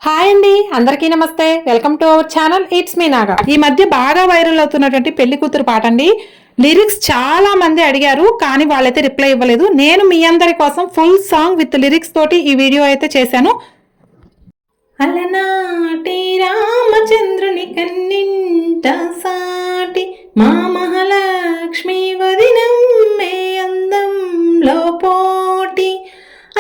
Hi అండి, అందరికీ నమస్తే. Welcome to our channel. It's me Naga. ఈ మధ్య బాగా వైరల్ అవుతున్నటువంటి పెళ్లి కూతురు పాట అండి. లిరిక్స్ చాలా మంది అడిగారు, కానీ వాళ్ళైతే రిప్లై ఇవ్వలేదు. నేను మీ అందరి కోసం ఫుల్ సాంగ్ విత్ లిరిక్స్ తోటి ఈ వీడియో అయితే చేశాను. అలనాటి రామచంద్రుని కన్నింట సాటి మా మహాలక్ష్మి వదినమ్మే అందంలో పోటి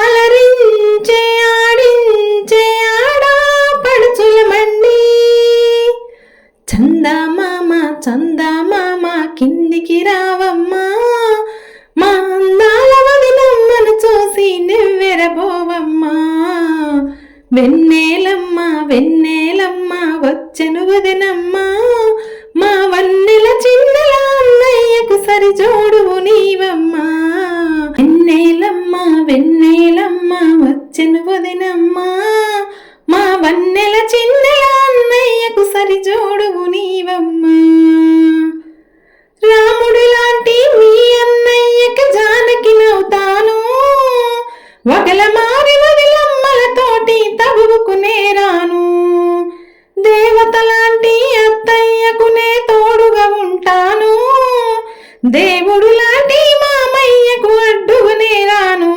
అలరించే ఆడించే ఆడాపడుచులమండి. చందమామ కిందికి రావమ్మా, మా అందాల వదినమ్మను చూసి నివ్వెరబోవమ్మా. వెన్నెలమ్మ వెన్నెలమ్మ వచ్చెను వదినమ్మా, మా వన్నెల చిన్నెల అన్నయ్యకు సరిజోడువు నీవమ్మా. వెన్నెలమ్మ వెన్నెలమ్మ వచ్చెను వదినమ్మా, మా వన్నెల చిన్నెల అన్నయ్యకు సరిజోడువు నీవమ్మా. రాముడు లాంటి మీ అన్నయ్యకి జానకి నవ్వుతాను, వగల మారి వదిలమ్మలతోటి తగువుకునే రాను. దేవత లాంటి అత్తయ్యకునే తోడుగా ఉంటాను, దేవుడు లాంటి మామయ్యకు అడ్డుగానే రాను.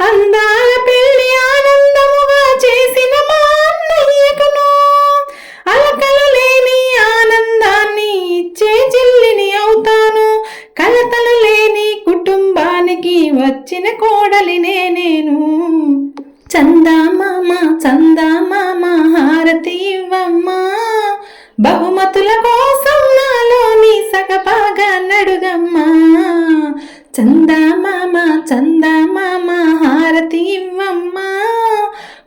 అందాల పెళ్లి ఆనందముగా చేసిన మా అన్నయ్యకును అలకలు లేని ఆనందాన్ని ఇచ్చే చెల్లిని అవుతాను. కలతలు లేని కుటుంబానికి వచ్చిన కోడలినే నేను. చందమామ చందమామ హారతి ఇవ్వమ్మా, బహుమతుల కోసం నాలోని సగపాగా నడుగమ్మా. చందమామ చందమామ హారతి ఇవ్వమ్మా,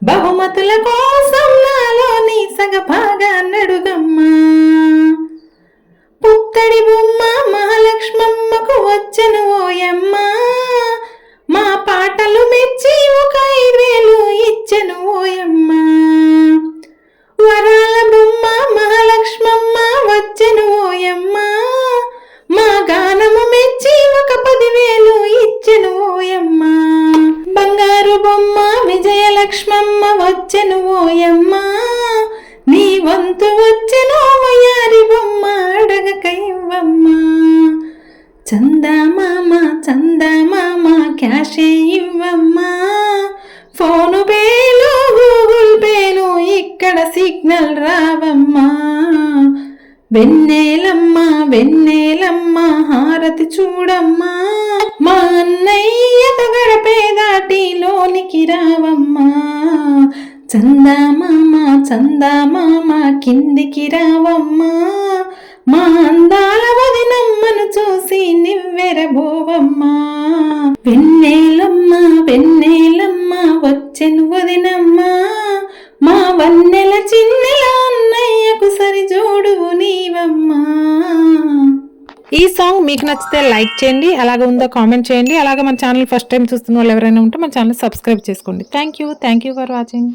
బహుమతుల కోసం నాలోని సగపాగా నడుగమ్మా. పుత్తడి బొమ్మ మహాలక్ష్మమ్మకు వచ్చెను ఓయమ్మా, మా పాటలు మెచ్చి ఒక 5,000 ఇచ్చెను ఓయమ్మా. వరాల బొమ్మ మహాలక్ష్మమ్మ వచ్చెను ఓయమ్మా, మా గానము మెచ్చి ఒక 10,000 ఇచ్చెను ఓయమ్మా. బంగారు బొమ్మ విజయలక్ష్మమ్మ వచ్చెను ఓయమ్మా, నీ వంతు వచ్చెను వయ్యారి బొమ్మ అడగక ఇవ్వమ్మా. చందమామ చందమామ క్యాషే ఇవ్వమ్మా, ఫోను పేలు గూగుల్ పేలు ఇక్కడ సిగ్నల్ రావమ్మా. వెన్నెలమ్మ వెన్నెలమ్మ హారతి చూడమ్మా, మా అన్నయ్యతో గడపే దాటి లోనికి రావమ్మా. చందమామ చందమామ కిందికి రావమ్మా, మా అందాల వదినమ్మను చూసి నివ్వెరబోవమ్మా. వెన్నెలమ్మ వెన్నెలమ్మ వచ్చెను వదినమ్మా, మా వన్నెల చిన్నెల అన్నయ్యకు సరిజోడువు నీవమ్మా. ఈ సాంగ్ మీకు నచ్చితే లైక్ చేయండి, అలాగే ఉందో కామెంట్ చేయండి. అలాగే మన ఛానల్ ఫస్ట్ టైం చూస్తున్న వాళ్ళు ఎవరైనా ఉంటే మన ఛానల్ సబ్స్క్రైబ్ చేసుకోండి. Thank you for watching.